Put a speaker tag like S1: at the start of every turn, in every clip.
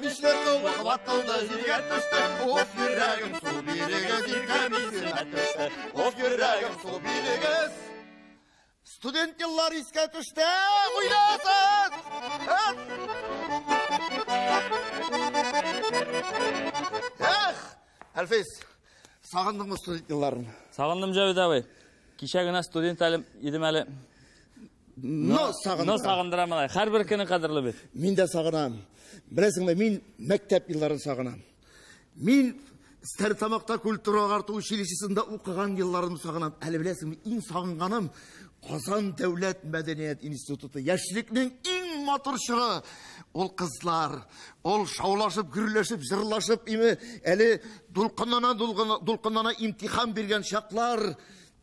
S1: Кәбішлерді уақытылды жүрген түсті. Оф жүрегім су берегіз, кәбішлерді түсті. Оф жүрегім су берегіз. Студент yıllar iske düştü. Oynasın. Әлфес, сағындың мұ студент yılların?
S2: Сағындым Жәвид абай. Кеше гына студент едім әлі.
S1: Но
S2: сағындырам алай. Har bir күні қадірлі бет.
S1: Мен де сағынам. Білесің бе, мен мектеп yılların сағынам. Мен Стәртамақта культура ағарту училищесінде оқыған yıllarым сағынам. Әлі білесің бе, ең сағынғаным Қазан Дәулет Мәдениет институты. Яшілікнің ең матур шығы. Ол қызлар, ол шаулашып, гүрлешіп, жырлашып, әлі дұлқынана имтихан берген шақлар.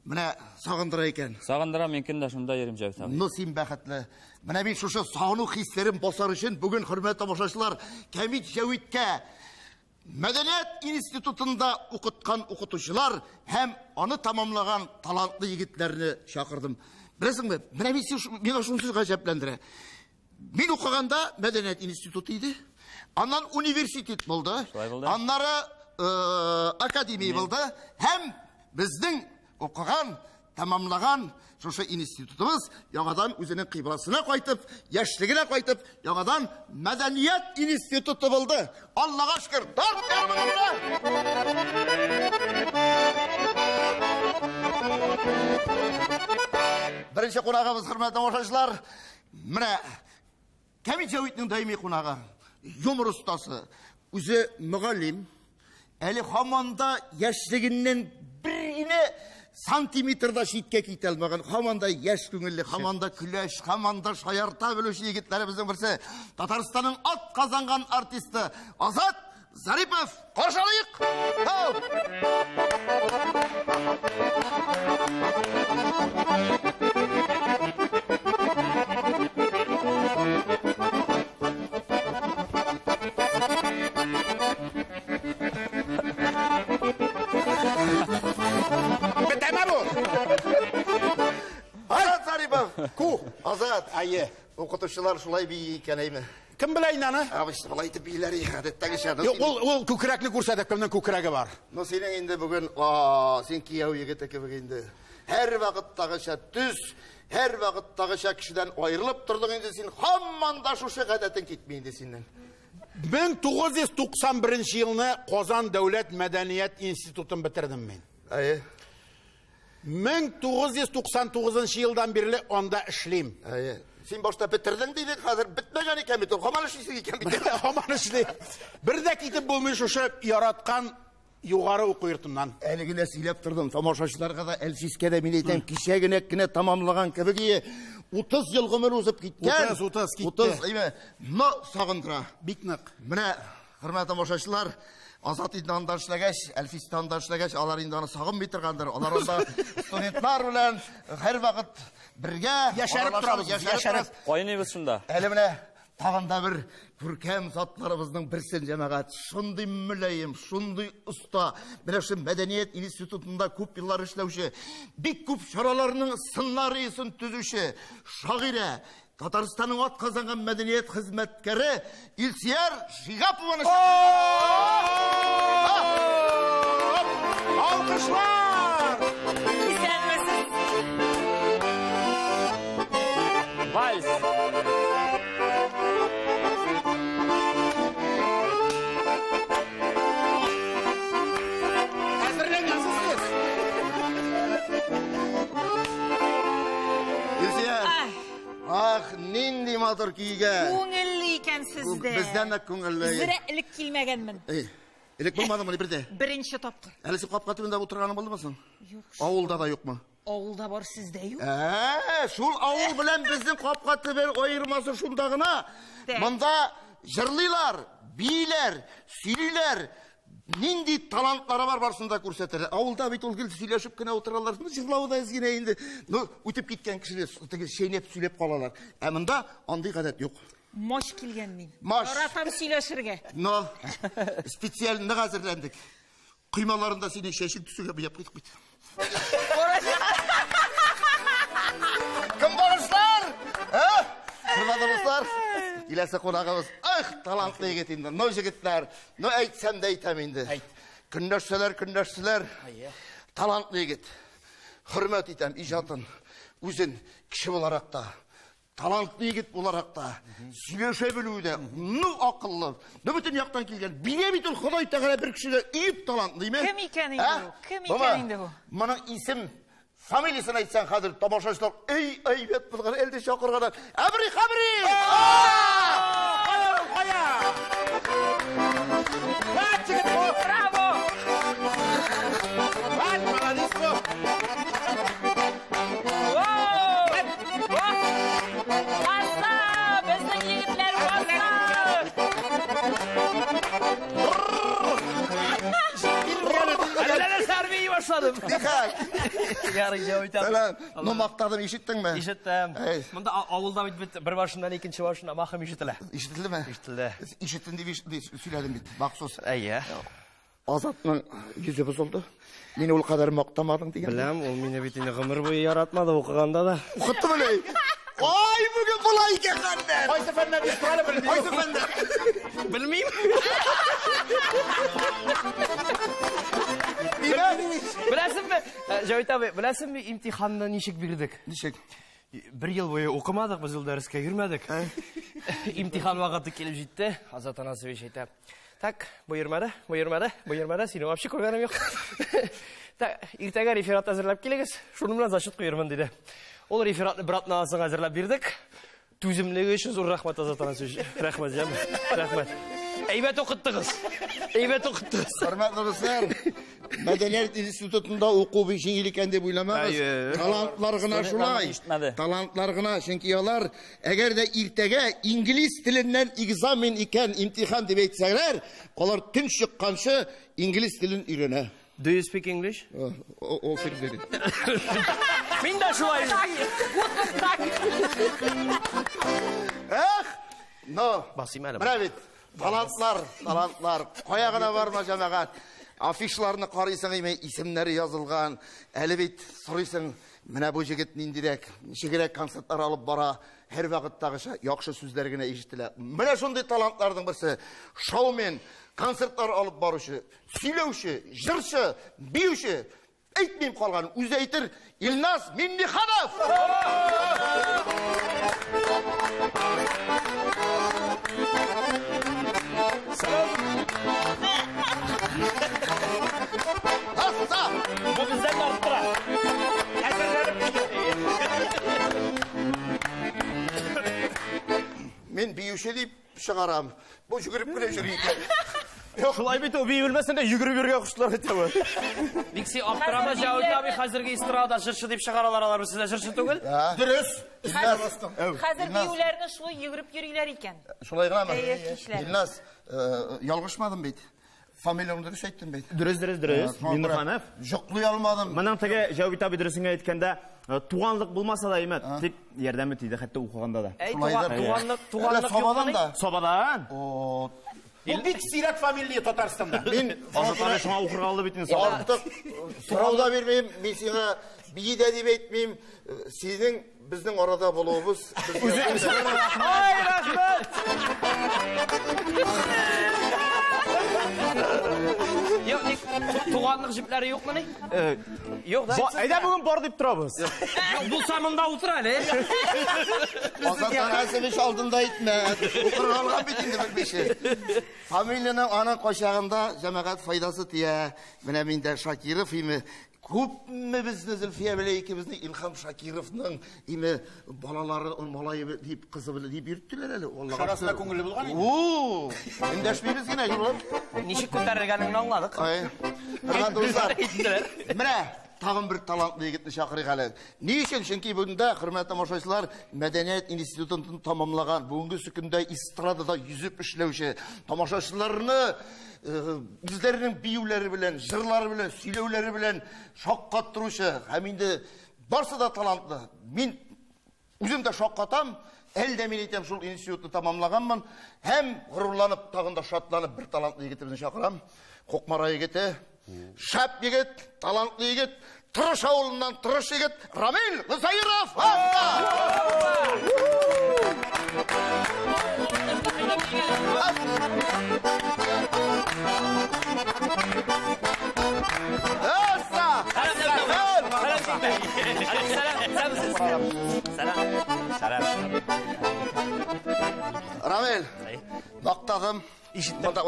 S1: Міне сағындыра екен.
S2: Сағындыра менкен де шында ерім Жәвид абай.
S1: Нұсим бәқітлі. Міне мен шушы сағыну хислерім босар үшін бүгін құрметті тамашашылар Кәмит Жәвидке Мәдениет институтында оқытқан оқытушылар һәм аны тамамлаған талантлы егетлерді шақырдым. Білесің бе, мен шунсыз ғажапландыра. Мен оқығанда Мәдениет институты еді. Аннан университет болды. Аннары академия болды. Һәм біздің оқыған, тамамлаған шушы институтымыз яңадан өзінің қибрасына қайтып, яшілігіне қайтып, яңадан Мәдениет институты болды. Аллаға шүкір. Бірінші қонағымыз, құрметті тамашашылар, міне Кәмит Жәвидтің даими қонағы, юмор ұстасы, өзі мұғалім, әлі хаманда яшілігінен біріне сантиметрда шетке кете алмаған, хаманда яш көңілі, хаманда күләш, хаманда шаярта білуші егетлеріміздің бірісі, Татарстанның ат қазанған артисті Азат Зарипов. Қошалайық! Азат, оқытушылар шулай бей екен әйме.
S3: Кім білейін аны?
S1: Абышты бұлайды бейлер әдеттегі шады.
S3: Ол көкірәклі көрсәдік, кімнің көкірәгі бар?
S1: Но сенің енді бүгін, сен кияу егетекі бүгінді. Әр вақыттағыша түс, әр вақыттағыша кішіден айырылып тұрдың енді сен хамманда шушы ғадетін кетмейінді сенің.
S3: 1991 жылыны Қазан Дәулет Мәдениет институтын бітірдім мен. 1999 жылдан берлі онда ішлейм.
S1: Сен башта бітірдің дейді, қазір бітмеген екен бітір. Қаман ішлейсің екен бітір.
S3: Қаман ішлейм. Бірді кетіп болмай шушы яратқан юғары оқу йортымнан.
S1: Әлігіне сөйлеп тұрдым. Тамашашыларға да әлсізке де мен етем. Кешегіне тамамлаған кебіге 30 жыл ғұмыр өзіп кеткен.
S3: 30 кетті.
S1: Но сағындыра.
S3: Бикнық.
S1: Міне, құрметті тамашашылар, Азат индандар эшләгәч, Әлфис индандар эшләгәч, алар инде аны сагын битергәндер. Алар анда студентлар белән һәр вакыт бергә
S3: яшәреп торабыз, яшәреп.
S2: Кайныбыз шунда.
S1: Әле менә тагын да бер күркәм затларыбызның берсен җәмәгать, шундый мөлаем, шундый оста, менә шу Мәдәният институтында күп еллар эшләүче, бик күп чараларның сценарийсын төзүче, шагыйрә, Татарстанның ат казанган мәдәният хезмәткәре Илсияр Шигапованы
S3: алкышлар!
S2: Вальс!
S1: Ах, нинди матур күйге.
S4: Көңілі екен сізде.
S1: Бізден де көңілі.
S4: Зірі ілік келмегенмін.
S1: Ілік болмады ма бірде?
S4: Бірінші тапқыр.
S1: Әлі сен қапқа түбінде отырғаны болды масың? Ауылда да yok mu?
S4: Ауылда бар сізде yok.
S1: Шул ауыл білен біздің қапқа түбен ойырмасы шундағына. Мұнда жырлылар, билер, сүйлілер, нинди талантлары бар барсында күрсәтер. Ауылда бит ул гел сөйләшеп кенә утыралар. Җырлау да изгенә инде. Үтеп киткән кешеләр шәйнәп сөйләп калалар. Ә монда андый гадәт юк.
S4: Маш килгән мин.
S1: Аратам
S4: сөйләшергә.
S1: Специаль әзерләндек. Кыймаларында синең шәшен төсүгә буяп кыйдык бит. Кем барышлар? Хөрмәтле дуслар, Келесі қонағымыз, талантlı егет енді. Но жігіттер, но айтсам да айтам енді. Күндәшсілер, талантlı егет. Hürmet етем, ижатын, өзін кіші боларақ та, талантlı егет боларақ та, сөйлеше білуде, ақыллы, бүтін яқтан келген, бине бітін Құдай тағала бір кішіге үйіп талантlı, дейме?
S4: Кім екеніңді бұл? Кім екеніңді бұл?
S1: Мұның исім, фамилиясын айтсан қазір, тамашашылар, бет бұлғар, әлде шақырғадан, әбірі! Ну мақтадым, ешіттің ме?
S5: Ешіттім. Мұнда ауылда бір башындан екінші башына мақым ешітілі.
S1: Ешітілі ме?
S5: Ешітілі.
S1: Ешіттін деп сөйледім бет, бақсыз.
S5: Әйе.
S1: Азатның жүзі бұзылды. Мені ол қадар мақтамадың деген.
S5: Білем, ол мені бетіне ғымыр бойы яратмады оқығанда да.
S1: Ұқытты білей. Ой, бүгін бұлай кеқандар.
S3: Қайсы фәнді біз тұрады білмеймін.
S1: Қайсы фәнді?
S5: Білмеймін. Біләсің бе, Жауит абай, біләсің бе имтиханны нешік бердік?
S1: Нешік?
S5: Бір ел бойы оқымадық, біз ел дәріске жүрмедік. Имтихан вақыты келіп жетті, Азат анасы беш айтты. Так, бұйырмады, сені вообще көргенім жоқ. Ертеңі реферат әзірлеп келегіз, шунымнан зашыт қойырмын деді. Ол рефератны бір атналасын әзірлеп бердік. Түзімлігі үшін зор рахмат Азат анасы беш. Рахмат, жам. Рахмат. Әйбет оқыттығыз.
S1: Құрметті достар, Мәдениет институтында оқу жеңіл екен деп ойламаңыз. Талантлар ғына шөнки алар, әгәр дә иртәгә инглиз теленнән экзамен икән, имтихан дип әйтсәләр, алар төн чыкканчы инглиз телен өйрәнә.
S5: Do you speak English?
S1: Ол сөйләде.
S5: Мин дә шулай. Басым әле.
S1: Бравит. Талантлар, қоя ғана барма жамағат. Афишларны қарайсың еме, исемнері yazылған. Әлі бет сұрайсың, міне бұл жігіт нендерек, нешегерек концерттар алып бара, әр вақыттағыша яқшы сөздер генә ишетелә. Міне шундай талантлардың бірсі, шоумен, концерттар алып барушы, сөйлеуші, жыршы, биючі, әйтмейм қалған, өзі әйтір Илназ Миңнеханов!
S5: Bu bizden arttıra.
S1: Мен биюші deyip шығарам. Бұл жүгіріп күле жүрейді.
S5: Шулай бет, o bilmesen de yügürü kuşlar etemi. Biksi arttırama Жауит abi hazırgi istirada jırşı deyip шығаралар алар sizde jırşı түгел?
S1: Дұрыс.
S4: Қазір биюлеріні шулай жүгіріп жүрейлер екен.
S1: Шулай ғана ма? Илназ, ялғышмадым бейді. Фамилияңды дұрыс айттым бейді.
S6: Дұрыс. Миңнеханов.
S1: Жоқлай алмадым.
S6: Мұның тәге Жауит abi дұрысыңа айтканда, туғанлық болмаса да емет, тек ердәмі тейді, хәтті оқығанда да.
S5: Туғанлық
S1: Собадан да?
S6: Собадан.
S3: Бұл бик сират фамилия Татарстанда.
S1: Мен
S6: Азаттары шоңа оқырға алды бетін
S1: артық сұрау да бермеймін, мен сеңа бейі де деп айтмеймін, сенің біздің арада болуымыз.
S5: Ай, рахмет! Туғанлық жіплері жоқ мұны? Жоқ да.
S6: Әйда бүгін бар деп тұрабыз.
S5: Бұл самында отыра әлі.
S1: Азаттан әсімеш алдында айтма, оқырға алған бетінде білмеші. Фамилияның ана қошағында жамағат файдасы тия. Міне менде Шакиров емі. Көпмі біздің Зülfiye біле екіміздің Илхам Шакировның емі балалары, малайы дейіп, қызы біле дейіп үйріттілер әлі.
S3: Шарасына көңілі болған еді?
S1: Үндәшмейміз генә, жылы.
S5: Нешік көтәрілгеніңді аңладық.
S1: Міне, тағын бір талантлы егітні шақырық әлі. Не үшін? Чөнки бүгінде, құрметті тамашашылар, Мәдениет институтын тамамлаған, бүгінгі күнде эстрадада yüzіп ішлеуші тамашашыларны үзләрінің биюләре белән, жырлары белән, сөйләүләре белән шаккаттырушы, һәм инде барсы да талантлы. Мин үзем дә шаккатам, әлдә мин әйтәм шул институтны тамамлаганмын, һәм горурланып, тагын да шатланып бер талантлы егетне чакырам. Кокмара егете, шап егет, талантлы егет, Тырыш авылыннан тырыш егет Рамил Гызайыров! Рамел, мақтадым. Мында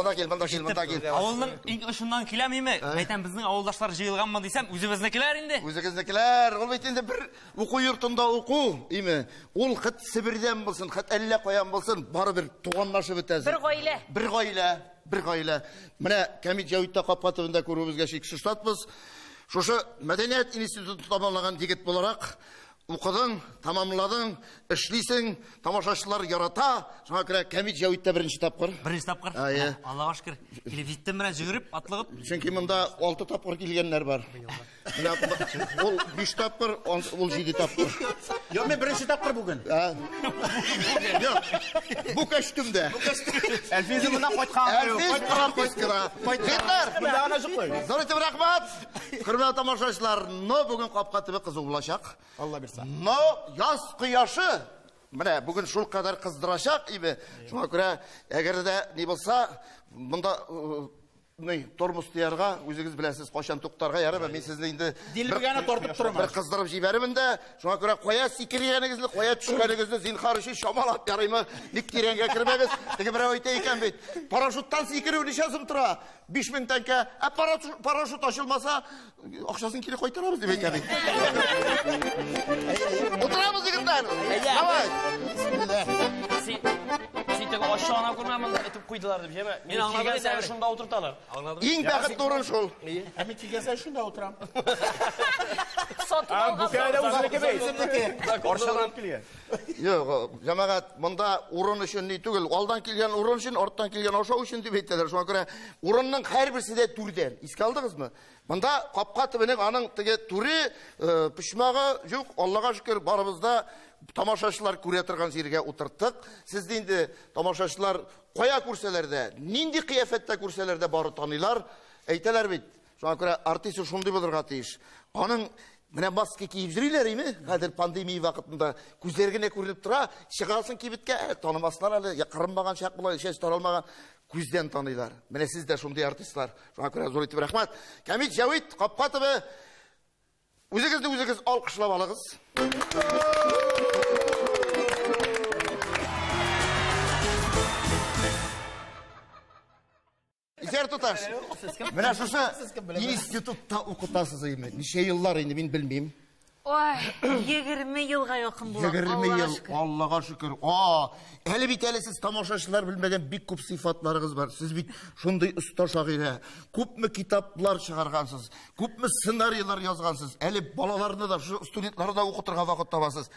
S1: кел.
S2: Ауылның иң ұшынан келемейме? Мәйтен біздің ауылдашлар жиылғанмы десем, өзіміздікілер инде.
S1: Өзіңіздікілер, ол бейтінде бір оқу йұртында оқу, име. Ол қыт Сібірден болсын, қыт әлі қоян болсын, бары бір туғаннашы бітәзі.
S4: Bir
S1: ғойлә. Міне, Кәмит Жауитта Қапқатовында көруімізге шекші штатпыз. Шошы мәдениет институты тамамлаған дегет боларақ, оқыдың, тамамладың, ішлейсің, тамашашылар ярата. Жаңа кіре Кәмит Жауитта бірінші тапқыр.
S2: Аллаға шүкір. Келіп жеттім бірін жүгіріп, атлығып.
S1: Чөнки мында 6 тапқыр келгенлер бар. Ол 5 тапқыр, ол 7 тапқыр.
S3: Yok, мен бірінші тапқыр бүгін.
S1: Бұл көштімді.
S6: Әлфейзі мұна қойтқан.
S1: Зоретім рахмат. Құрметті тамашашылар, бүгін Қапқатовы қызу болашақ.
S3: Allah birsa.
S1: Яз қияшы. Міне, бүгін шул қадар қыздырашақ. Шуңа көре, әгер де не болса, мұнда тормыз тиярға, өзіңіз білесіз, қошан тоқтарға яры, мен сізді енді бір қыздырып жіберімін де, шуңа көре қоя секіргеніңізді, қоя түшкеніңізді, зинхар үшін шамалап яраймы, нектиренге кірмегіз, деге бір өйте екен бейт. Парашуттан секіру нешесім тұра, 5000 тәнке, парашут ашылмаса, ақшасын келе қойтырамыз деп екен бейт. Отырамыз дегендер.
S5: Сөйтіп ашағына көрмәмін, етіп қойдылар деп жеме. Мен аңладым, сәр шында отырталар.
S1: Ең бәқітті орын шол.
S3: Әмі келгенсен шында отырам.
S1: Yok, cemaat, bunda urun için ne tügül, aldan kelgen urun için, ortadan kelgen aşağı için de bittiler. Şuna göre urunun her birisi de türden. İsk aldınız mı? Bunda Kapkatı'nın anın türü pişmağı yok. Allah'a şükür barımızda tamaşaçılar kuryatırgan yerге oturttuk. Siz de indi tamaşaçılar koya kurselerde, nindi kıyafette kurselerde barı tanıylar. Eyteler bit. Şuna göre artisti şundu bilirga teyiş. Anın Mine maske kiyip жүрүйлөр mi? Kadir pandemi vakitinde көздерine көрініп тұра, шығасын кибітке, танымасынlar әлі, қырынбаған шақ бұлай, шеш таралмаған, көзден танылар. Міне сіз де шундай артистлар. Шуңа көре зор етіп рахмат. Кәмит Жауит Қапқатовы өзіңізді алқышлап алыңыз. İzer tutaş. Mene şusu institutta okutасыз eymi. Неше yıllar енді мен білмеймін.
S4: Ой, 20 yılға yakın bu.
S1: 20 yıl. Allah'a şükür. Әлі бит әлі сіз тамашашылар білмеген бик көп сифатларыңыз бар. Сіз бит шундай ұста шағира. Көпмі китаплар шығарғансыз. Көпмі сценарийлар жазғансыз. Әлі балаларны да, студентларды да оқытырға вақыт табасыз.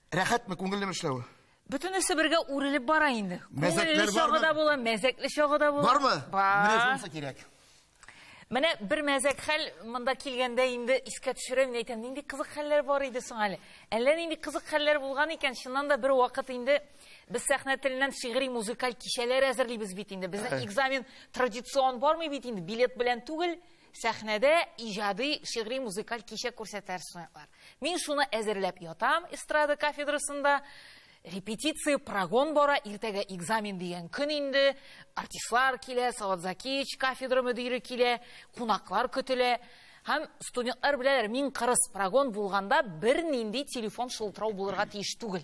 S1: Рәхәт мі, көңілі мішлеуі?
S4: Бүтінісі бірге үріліп бара енді.
S1: Мәзәклер бар ма?
S4: Бола, мәзәклі шағы да бола.
S1: Бар ма?
S4: Бар.
S1: Міне сонса керек.
S4: Міне бір мәзәк хәл мұнда келгенде енді іске түшірем дейтем. Енді қызық хәллер бар еді соң әлі. Әлен енді қызық хәллер болған екен. Шыннан да бір уақыт енді біз сәхнә тілінен шиғри музыкаль кешелер әзірлейбіз бит енді. Біздің экзамен традицион бар ма бит енді? Билет білен түгіл. Сәхнәдә иҗади шигъри музыкаль кеше күрсәтәр студентлар. Мин шуны әзерләп ятам эстрада кафедрасында. Репетиция, прогон бара, иртәгә экзамен дигән көн инде. Артистлар килә, Сават Закич кафедра мөдире килә, кунаклар көтелә. Һәм студентлар беләләр, мин кырыс прогон булганда бер нинди телефон шылтырау булырга тиеш түгел.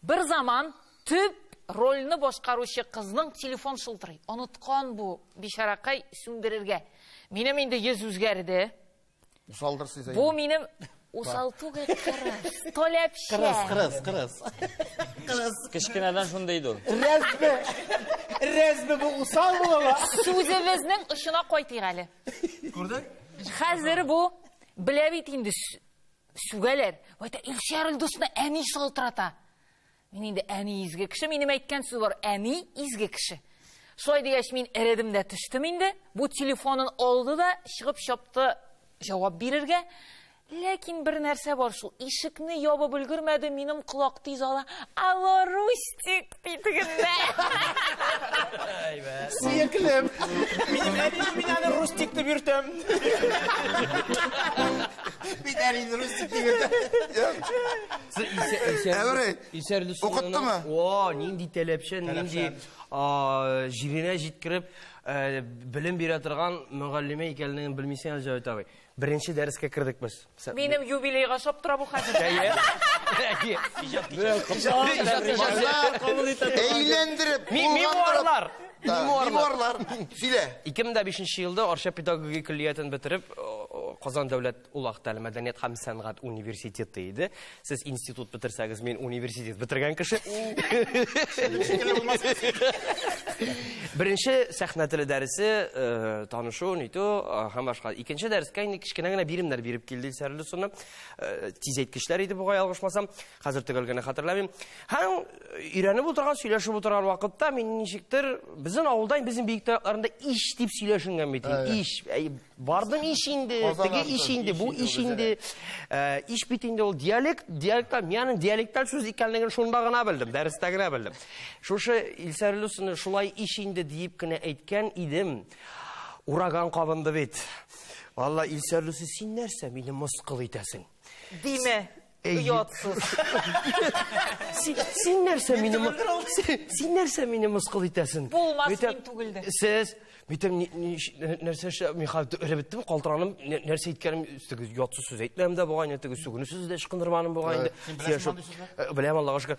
S4: Бер заман төп рольны башкаручы кызның телефон шылтырый. Оныткан бу бишаракай сүндерергә. Минем инде йөз үзгәрде.
S1: Усалдыр сез.
S4: Бу минем усал түгел кырыс. Толепче.
S2: Кырыс. Кичкенәдән шундай иде ул.
S3: Резбе бу усал була.
S4: Сүзебезнең ышына кайтыйк әле.
S3: Күрдең?
S4: Хәзер бу белә бит инде сүгәләр. Вайта Илшар Илдусны әни шалтырата. Мин инде әни изге кеше, минем әйткән сүз бар, әни изге кеше. Шулай дигәч мин эредем дә төштем инде. Бу телефонын алды да чыгып чапты җавап бирергә. Ләкин бер нәрсә бар шул. Ишекне ябып өлгермәде, минем колак тиз ала. Алло, Рустик дигәндә.
S5: Әйбәт.
S3: Сөеклем. Мин аны Рустик дип йөртәм. Бит
S1: Оқытты ма?
S5: О, нинди таләпшән, нинди җиренә җиткереп, белем бирә торган мөгаллимә икәнлеген белмисең, Җавит абый. Беренче дәрескә кирдек без.
S4: Минем юбилейга шап тора бу хәзер.
S1: Әйләндереп,
S5: Мемуарлар.
S1: Мемуарлар. Сөйлә.
S5: 2005 елда Арча педагогик колледжын бетереп, Казан дәүләт улак тәлим мәдәният һәм сәнгать университеты иде. Сез институт бетерсәгез, мин университет бетергән кеше. Беренче сәхнә теле дәресе, танышу, ниту, һәм башка. Икенче дәрескә инде кичкенә генә биремнәр биреп килде сәрле суны. Тизәйткечләр иде бугай алгышмасам, хәзер төгәлгәне хәтерламыйм. Һәм өйрәнеп утырган, сөйләшеп утырган вакытта мин ничектер безнең авылда, безнең бик таякларында иш дип сөйләшенгән бит. Иш. Бардым иш инде, теге иш инде, бу иш инде. Иш бит инде ул диалектта, менә диалекталь сүз икәнлеген шунда гына белдем, дәрестә генә белдем. Шушы Илсәрлүсне шулай иш инде дип кенә әйткән идем. Ураган кабынды бит. Валла Илсәрлүсе, син нәрсә мине мыскыл итәсең?
S4: Диме. Уятсыз.
S5: Син нәрсә мине мыскыл итәсең?
S4: Булмас мин түгелде.
S5: Сез Митем нәрсә Михаил рәбиттем, калтыраным, нәрсә әйткәнем үстәге ятсыз сүз әйтмәм дә бугай, теге сүгене сүз дә ышкындырманым бугай инде. Беләм, Аллага шөкер.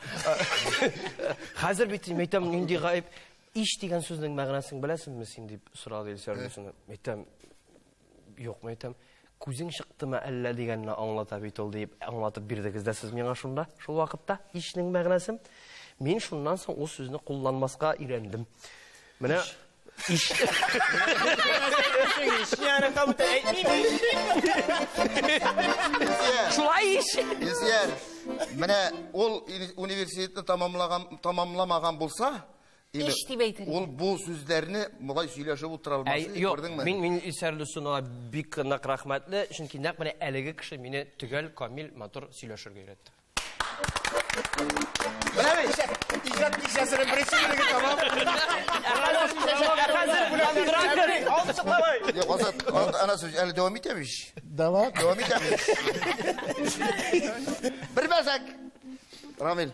S5: Хәзер бит әйтәм, нинди гаип иш дигән сүзнең мәгънәсен беләсезме син дип сорады Илсәрлүсне. Әйтәм, юк, әйтәм, күзең чыктымы әллә дигәнне аңлата бит ул дип аңлатып бирдегез дә сез миңа шунда, шул вакытта ишнең мәгънәсен. Мин шуннан соң ул сүзне кулланмаска өйрәндем. Менә İş. Yani kamuta Şulay iş.
S1: Yer. Менә ул университетны тамамламаган булса,
S4: İş дип әйтер.
S1: Ул бу сүзләрне булай сөйләшеп утыра алмас,
S5: күрдеңме? Мин Илсәрлүсенә бик нык рәхмәтле, чөнки нәкъ менә әлеге кеше мине төгәл, камил, матур сөйләшергә өйрәтте.
S3: Менә иҗат кичәсенең беренче бүлеге тамам.
S1: Ana söz, yani devam etmiş. Devam etmiş. Bir мәзәк. Рамил.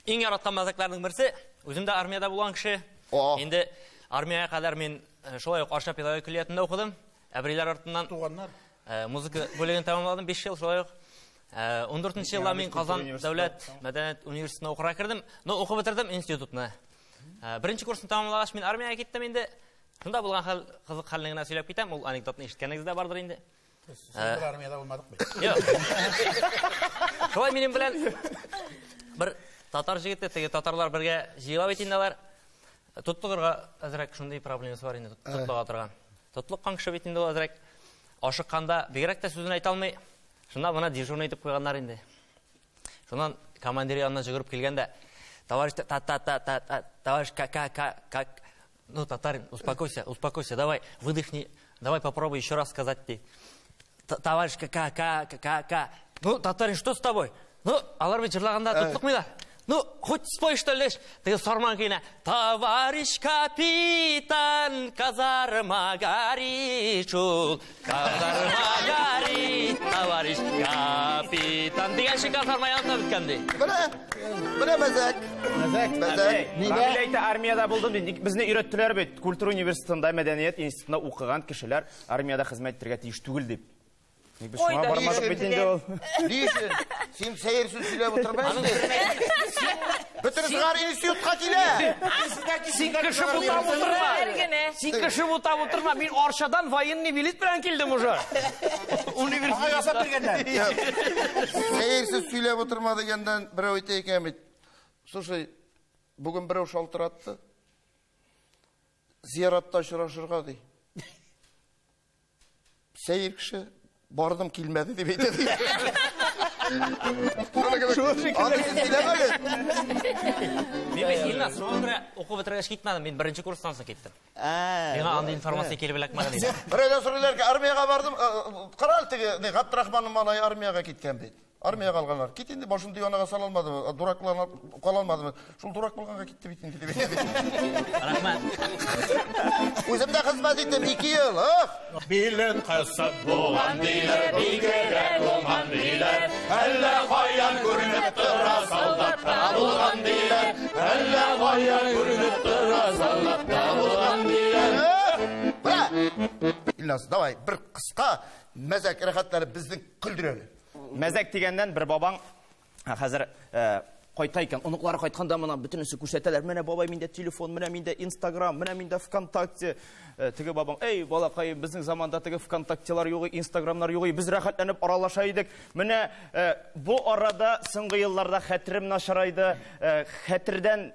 S2: Иң яраткан мәзәкләрнең берсе, үзем дә армиядә булган кеше. Инде армияга кадәр мин шулай ук Арча педагогик колледжында укыдым. Әбриләр артыннан туганнар. Музыка бүлеген тәмамладым 5 ел шулай ук. 14 елда мин Казан дәүләт мәдәният университетына укырга кирдем. Но укып бетердем институтны. Беренче курсны тәмамлагач мин армияга киттем инде. Шунда булган хәл кызык хәлне генә сөйләп китәм. Ул анекдотны ишеткәнегез дә бардыр инде.
S3: Сез армияда булмадык бит.
S2: Юк. Шулай минем белән бер татар җегете, теге татарлар бергә җыела бит инделәр. Тотлыгырга әзрәк шундый проблемасы бар инде, тотлыга торган. Тотлыккан кеше бит инде ул әзрәк ашыкканда бигрәк тә сүзен әйтә алмый. Шунда гына дежурный итеп куйганнар инде. Шуннан командир янына җигереп килгәндә, товарищ товарищ как ну, татарин, успокойся, давай, выдохни, давай попробуй еще раз сказать ты. Товарищ Ну, татарин, что с тобой? Ну, алар бит җырлаганда тотлыкмыйлар. Ну, хоть спой что ли, ты сорман кинә. Товарищ капитан, казарма горит, казарма горит, товарищ капитан. Дигән шикар сармаянда биткәнди.
S1: Менә мәзәк.
S6: Мәзәк. Армияда булдым, безне өйрәттеләр бит. Культура университетында, мәдәният институтында укыган кешеләр армияда хезмәт итәргә тиеш түгел дип. Biz şuna barmadık bit indi ol.
S1: Değilsin. Sen seyirsiz söyleyip oturmayın. Bütün sıgar institutka kile.
S5: Sen kışı buta oturma. Sen kışı buta oturma. Ben Arşadan военный bilet bilen kildim уже. Üniversitede.
S1: Seyirsiz söyleyip oturma degenden bir öteyken bit. Слушай, bugün bir şaltırattı. Ziyaratta şıraşırga dey. Seyir kişi bardım kilmedi diye dedi. Adı silemedi.
S2: Мен Илназ, шуңгыра оқып бітіргәч китмәдем, мен бірінші курстан соң кеттім. Миңа андай информация келіп эләкмәгән иде.
S1: Біреулер сөйләр ки, армияға бардым, қарал теге Ғабдрахманның малайы армияға кеткен бит. армияға алғанlar. Кет енді башымды янаға сала алмадым, дураклар қала алмадым. Шул дурак болғанға кетті бит енді.
S2: Рахмат.
S1: Өзімде қызмет еттім 2 ел,
S3: Билен қысып болған дейлер, бигерек болған дейлер, әлі қаян көрініп тұра солдатта болған дейлер, әлі қаян көрініп тұра солдатта болған дейлер.
S1: Илнас, давай, бір қысқа мәзәк рәхәтләре біздің күлдірелі.
S6: Мәзәк дегеннен бір бабаң қазір қойта екен, ұнықлары қайтқанда мұна бүтінісі көрсетелер. Мене бабай менде телефон, мене менде Инстаграм, мене менде ВКонтакте. Тігі бабаң, ей, балақай, біздің заманда тігі ВКонтактелар жоғы, Инстаграмлар жоғы, біз рәхәтләніп аралаша едік. Мене бұл арада соңғы елларда хәтірім нашарайды, хәтірден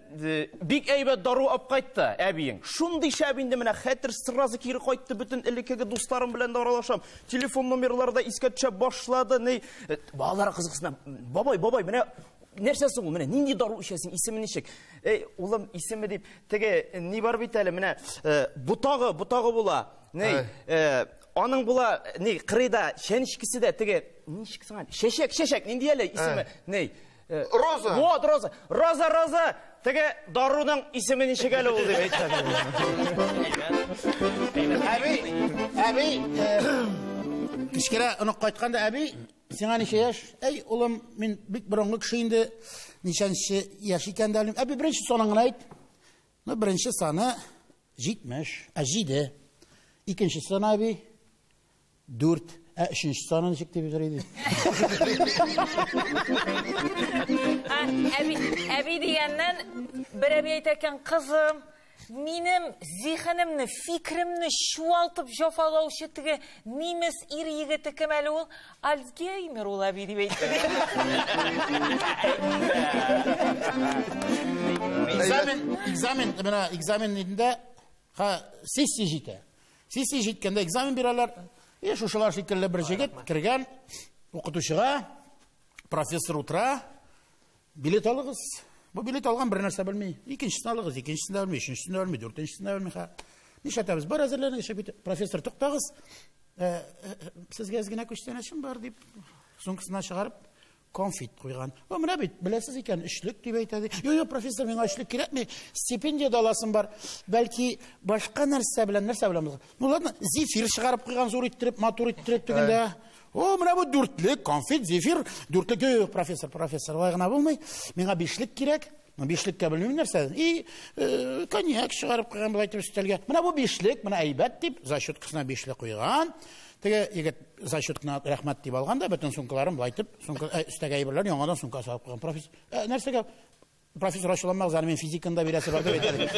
S6: бик әйбәт дару ап қайтты, әбейің. Шундай шәбінде мене хәтір сыразы кері қайтты, бүтін ілекегі достарым білен де аралашам. Телефон номерларда искә төшә башлады. Балалары қызықсына, бабай, мене нәрсәсің ол, мене, нинди дару ішесің, исемі нешек? Ей, олым, исемі деп, теге, не бар бейт әлі, мене, бұтағы бола, аның бола, қырыда, шәнішкісі де, теге, нешкісің әлі? Шешек, нинди әлі, исемі,
S1: Роза.
S6: Вот, Роза, теге, дарудың исемі нешек әлі ол деп,
S3: Әбей, кішкері ұнық қайтқанда, әбей, сеңа неше яш? Әй, ұлым, мен бік бұрынғы кіші енді нешенші яш екенді әлім. Әбей, бірінші соныңын айт. Бірінші саны 70, жиді. Екінші саны, әбей, 4. Үшінші саны нешек деп жүрейді.
S4: Әбей дегеннен бір әбей айтакен қызым, менің зиханымны, фикримні шуалтып жофалаушы тігі немес ир егіті кім әлі ол? Альцгеймер ол әбей деп айтты.
S3: Экзамен едінде сессия жейті. Сессия жейткенде экзамен бералар. Шушылар шекерлі бір жегет кірген оқытушыға, профессор ұтыра, билет алығыз. Бұл билет алған бір нәрсе білмей. Екіншісін алығыз, екіншісін да білмей, үшіншісін да білмей, төртіншісін да білмей. Неше атабыз, бар әзірлеріне шепеті. Профессор тұқтағыз, сізге әзгіне көштен әшім бар деп, соңқысына шығарып, конфет қойған. Өмір әбет, білесіз екен, үшлік деп айтады. Йо, профессор, мен үшлік керек ме? Стипендия даласын бар. Бәлки башқа нәрсе білеміз. Ну, ладно, зефир шығарып қойған, зор иттіріп, матур иттіріп түгінде. Мына бұл дүртлік, конфет, зефир, дүртлік, профессор, вайғына болмай. Менға бешлік керек. Бешлікке білмеймін нәрсе. Коньяк шығарып қойған бұл айтып үстелге. Мына бұл бешлік, мына әйбәт деп, за счет қысына бешлік қойған. Теге егет за счетына рахмат деп алғанда, бүтін сұңқыларын бұлайтып, үстәге әйбірлер яңадан сұңқа салып қойған. Нәрсеге профессор ашыланмақ заны мен физикында бересі барды бетеді.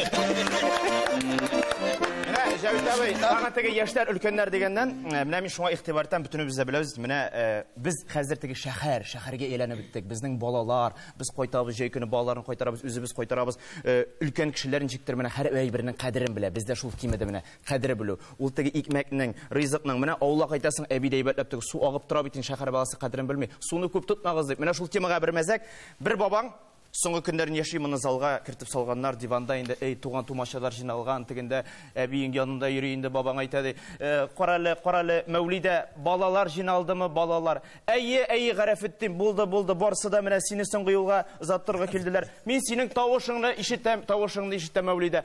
S6: Жәбіт әбей, аңа теге яшьләр үлкеннәр дегеннән, менә мен шуңа игътибартан бүтүнебез дә беләбез. Менә без хәзер теге шәһәргә әйләнеп биттек. Безнең балалар, без кайтабыз, җәй көне балаларын кайтарабыз, үзебез кайтарабыз. Үлкән кешеләр ничектер менә һәр әйбернең кадерен белә. Бездә шул кимәдә менә кадере белү. Ул теге икмәкнең, ризыкның менә аула кайтасың, әби дәйбәтләп теге су агып тора бит, шәһәр баласы кадерен белми. Суны күп тотмагыз дип. Менә шул темага бер мәзәк, бер бабаң соңғы көндәрен яши моны залга кертеп салганнар, диванда инде туган тумачалар жиналган, тегендә әбиең янында йөри инде, бабаң әйтәде, каралы, Мәүлидә балалар жиналдымы, балалар. Әйе, Гарәфетдин, булды, барсы да менә сине соңгы юлга озаттырга килделәр. Мин синең тавышыңны ишетәм, Мәүлидә.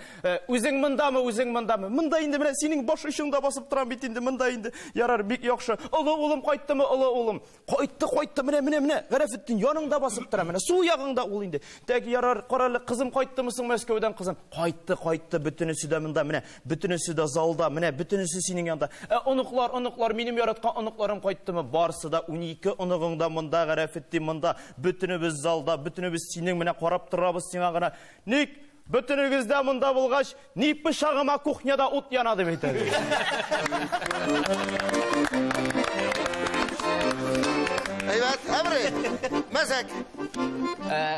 S6: Үзең мондамы? Монда инде менә синең баш очыңда басып торам бит инде, монда инде. Ярар, бик яхшы. Улы улым кайттымы, улы улым? Кайтты, менә Гарәфетдин яныңда басып тора, менә су ягыңда ул. Тәк ярар, каралы, кызым кайттымысың Мәскәүдән, кызым? Кайтты, бүтүнесе дә монда, менә, бүтүнесе дә залда, менә, бүтүнесе синең янда. Оныклар, минем яраткан оныкларым кайттымы? Барсы да 12 оныгың да монда, Гарәфетдин монда, бүтүнебез залда, бүтүнебез синең менә карап торабыз сиңа гына. Ник бүтүнегез дә монда булгач, ни пышагыма кухняда ут яна дип әйтәде.
S1: Әйбәт, әмре, мәзәк.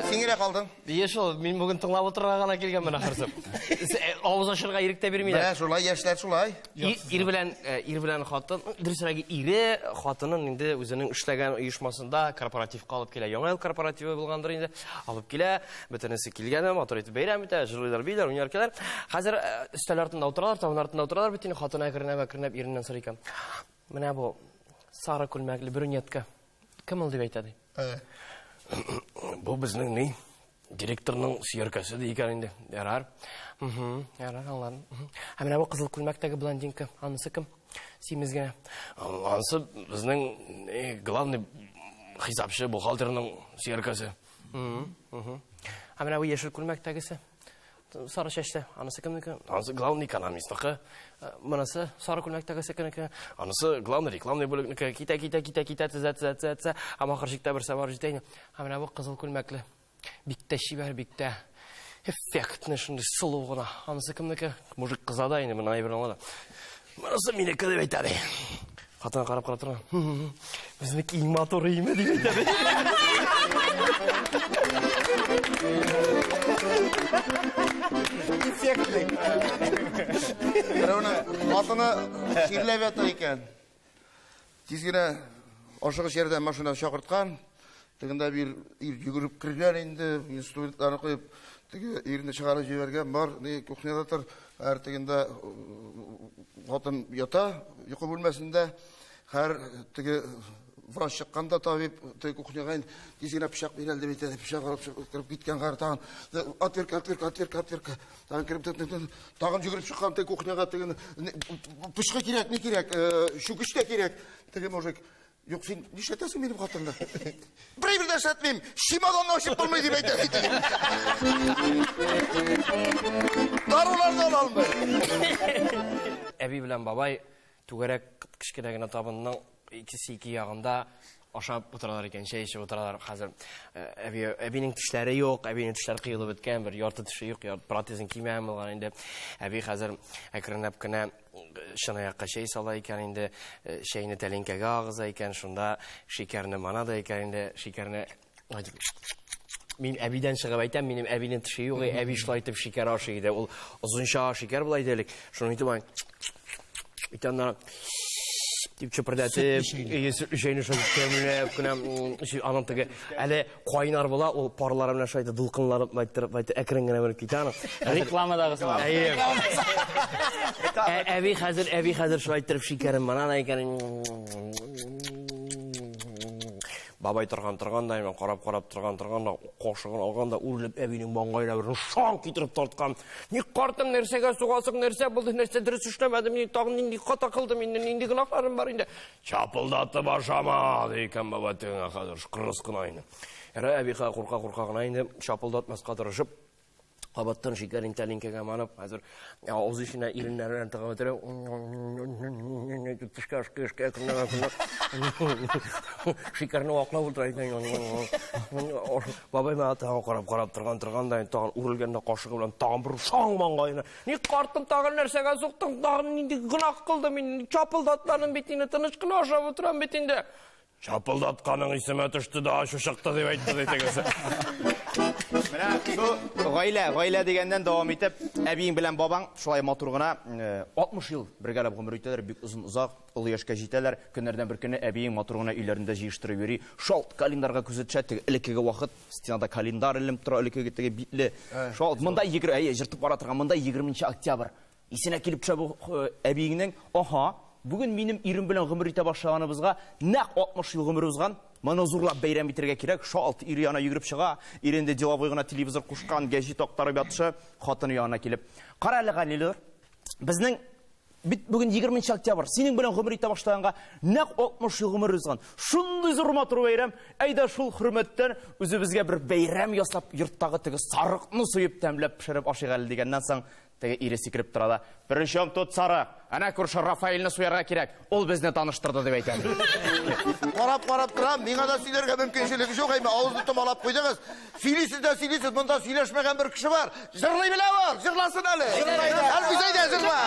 S1: Сеңгере қалдың?
S5: Ешол, мен бүгін тыңлап отырға ғана келген мен ақырсып. Ауыз ашырға ерікте бермейді.
S1: Шулай, яшьләр шулай.
S5: Ир белән хатын, дөресрәге ире хатынын инде үзенең эшләгән оешмасында корпоративка алып килә. Яңа ел корпоративы булгандыр инде. Алып килә, бөтенесе килгән, матур итеп бәйрәм итә, җырлыйлар, биләр, уйнар келәр. Хәзер өстәл артында утыралар, тавын артында утыралар, бөтен хатына кернәп иреннән сорый икән. Менә бу сары күлмәкле брюнетка. Кем ул дип әйтәде? Бұл біздің не? Директорның сүйеркасы дейкен енді. Ярар. Ярар, аңладым. Әмін бұл қызыл күлмәктегі блондинка. Анысы кім? Сеймізгені. Анысы біздің главный хисапшы бухгалтерінің сүйеркасы. Әмін бұл ешіл күлмәктегісі. Сары шешті. Анысы кімдікі? Анысы главный экономистікі. Мұнысы сары күлмәктегісі кінікі. Анысы главный рекламный бөлігінікі. Кита, тізә. Амақыр жікті бір сабар жетейін. Әмін бұл қызыл күлмәклі. Бикте шибер, бикте. Эффектный, шынды сұлуғына. Анысы кімдікі? Мужик қызада енді, мұны айбірін алады. Мұнысы менікі деп айтады. Қатына қарап тұрған. Біздікі моторы еме деп айтады.
S1: Эффектный. Біреуінің атыны шерлеп жатыр екен. Тезгені ашығы жерден машина шақыртқан. Тегінде бір жүгіріп кірген енді, инструменттарын қойып, ерінді шығарып жіберген бар, кухняда тұр, әр тегінде қатын ята, ұйқы бөлмесінде, әр теге врач шыққанда табип, теге кухняға енді, тезгені пішақ берел деп етеді, пішақ алып кіріп кеткен қары тағын, отверка, тағын кіріп, тағын жүгіріп шыққан теге кухняға тегені, пішқы керек, не керек, шүкіште керек, теге мужик, yok sen ne şatasın benim katımda? Bir de şatmayayım. Şimadan aşıp olmayı diye bekledim. Darulardan alma.
S5: Әби білән бабай түгәрәк кішкенегіне табынның ikisi iki yağında aşağı oturarlar iken, şey içip oturarlar hazır. Әбинің тішлері yok, әбинің тішлері қиылып өткен, бір ярты тіші yok, протезін кимәйім болған енді. Әби қазір әкірініп кіні шын аяққа шей сала екен енді, шейіні тәлінкеге ағыза екен, шында шекеріні манада екен енді, шекеріні... Мен әбиден шығып айтам, менің әбинің тіші yok, әби шылайтып шекер ашы еді. Ол ұзынша шекер бұлай делік. Шыны үйтіп айын... Үйтанлар... Тип чөпірдәтіп, жайны шайып кәмілеп, күнәм, анантығы, әлі қойынар бола, ол парларымына шайды дұлқынларып, әкірінгіне бөліп кетаны.
S2: Рекламадағысы ма?
S5: Әбі қазір шайттырып шекерім манан әйкәнін... Бабай тұрғандай, мен қарап тұрғанда, қошығын алғанда, ұрлып әбінің баңғайына бірін шаң кетіріп тартқан. Не қартым нәрсеге суғасық нәрсе болды, нәрсе дұрыс үшлемедім, не тағын ненде қата қылдым, ненде ғынақтарым бар, енді. Чапылдатты башама, дейкен баба теңе қазір, қырысқын айны. Әрі әбиға қорқа-қорқағын айны, чапылдатмас қатырышып, Қабаттан шекерін тәлінкеге манып, әзір ауыз ішіне ирінлерін тығып өтірі, түшке ашқы шекеріні уақылап ұлтырайтын. Бабай мен атыған қарап тұрғандайын, тағын үрілгенде қашығы білен тағын бір шаң маңғайына. Не қартым тағын нәрсеге соқтың, тағын ненде ғынақ қылды, мен чапылдатланың бетінде, тынышқын ашап отырам бетінде. Чапылдатқаның исіме түшті да ашу шықты деп айтты детегесі.
S6: Ғайлә дегеннен давам етіп, әбейің білән бабаң шулай матурғына 60 ел біргәліп ғымыр өйтелер, бик ұзын ұзақ, ұлы яшқа жетелер. Күнерден бір күні әбейің матурғына үйлерінде жиыштыры бері. Шалт календарға күзетші, ілікіге вақыт, стенада календар ілім тұра, ілікіге битлі. Шалт, мұнда жыртып баратырған, мұнда 20 октябрь. Есіне келіп түші әбейіңнің, бүгін менің ирім білен ғымыр ете башағаныбызға нәқ 60 жыл ғымыр ұзған, мұны зұрлап бәйрәм етірге керек, шалт ири яна жүгіріп шыға, иренде деловойғына телевизор құшқан, гәжет тоқтарып ятышы, қатыны яна келіп. Қара әлі ғалилер, біздің бүгін 20 октябрь, сенің білен ғымыр ете баштағанға нәқ 60 жыл ғымыр ұзған. Шынды зұрма тұру бәйрәм, әйда шул құрметтен өзі бізге бір бәйрәм ясап, йұрттағы тігі сарықны сұйып тәмлеп пішіріп ашық әлі дегеннен соң теге ире секіріп тұрады. Бірінші тот сары, әне көрші Рафаэльні суярға керек, ол бізді таныштырды деп айтады.
S1: Қарап тұрам, меңа да сөйлерге мүмкіншілігі жоқ, әйме ауызды тұмалап қойдыңыз. Сөйлейсіз, мұнда сөйлешмеген бір кіші бар. Жырлай біле бар, жырласын әлі. Әлбізейді, жырла.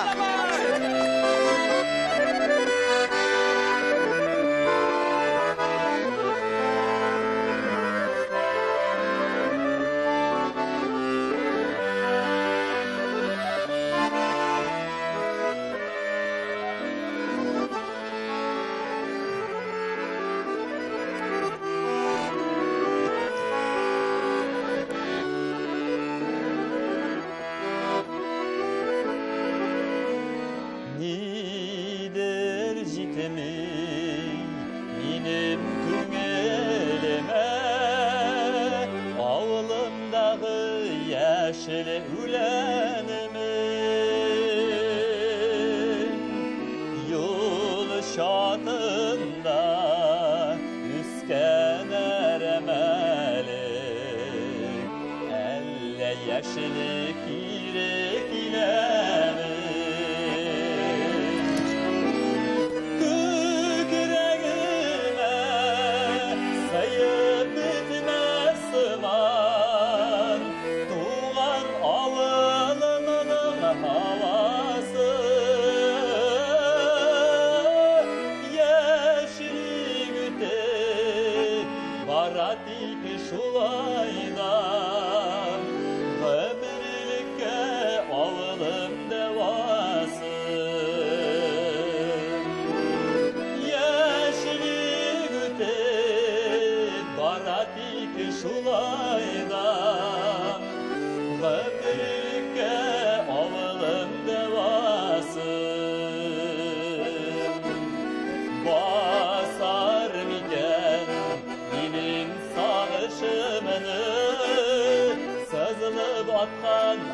S7: Benim küngele Өлеме ауылымдағы яшілі үленімін Юл шатында үскен әрәмәлі Әлі яшілі керек илемін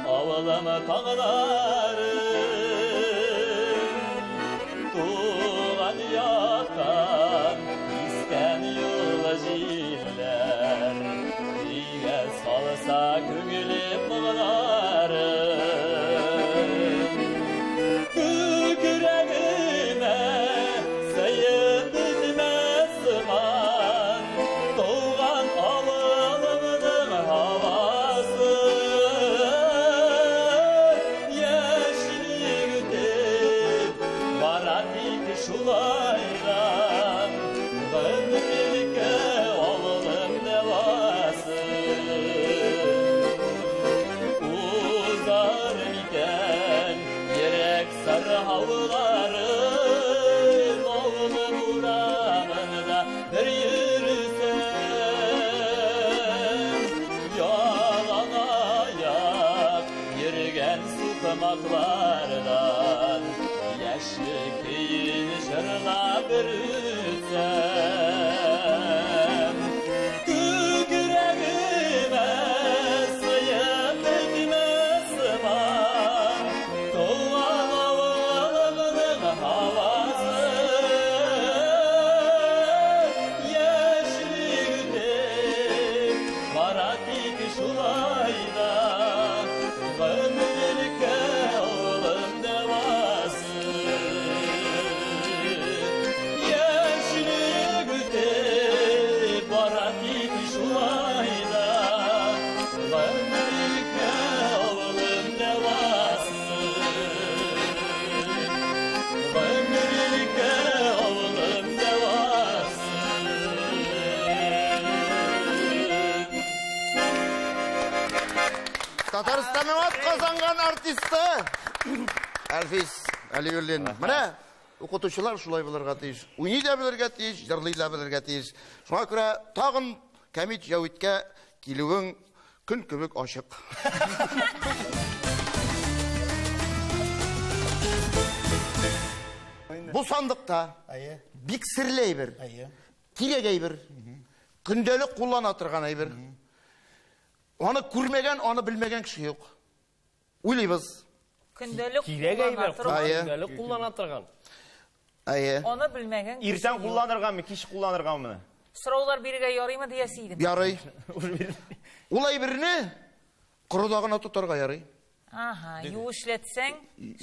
S7: Ağlama tağlarım Tuğan yaktan isken yola jiller Diye salsa köngülüm bağlarım Küreğime sayıp bitmez zaman Tuğan ağlamının havası Şulaydan ömürlükə oğlum nevası Uzar iken gerek sarı havlarım Oğlum uğramında bir yürüsem Yalan ayak yürgen sıkmaklardan Yaşlı keyin şırla bürüsem Küreğime sayıp bitmez zaman Doğan oğlumның havası Yeşillik barat iki şulayda Ömürlükə oğlum devası
S1: Татарстанның атқазанған артисті Әлфис Әлиюллин. Міне, оқытушылар шулай білерге тиіс, уйный да білерге тиіс, жырлый да білерге тиіс. Шуңа күрә тағын Кәмит Жәүитке килүең күн кебек ашык. Бу сандыкта бик серле әйбер, кирәк әйбер, көндәлек куллана торган әйбер. Аны күрмәгән, аны белмәгән кеше юк. Уйлыйбыз.
S4: Көндәлек
S5: куллана торган.
S4: Аны белмәгән.
S6: Иртән кулланырганмы, кич кулланырганмы?
S4: Сораулар бирергә ярыймы диясе идем.
S1: Ярый. Ул әйберне корыдагына тотарга ярый.
S4: Ага, юешләтсәң,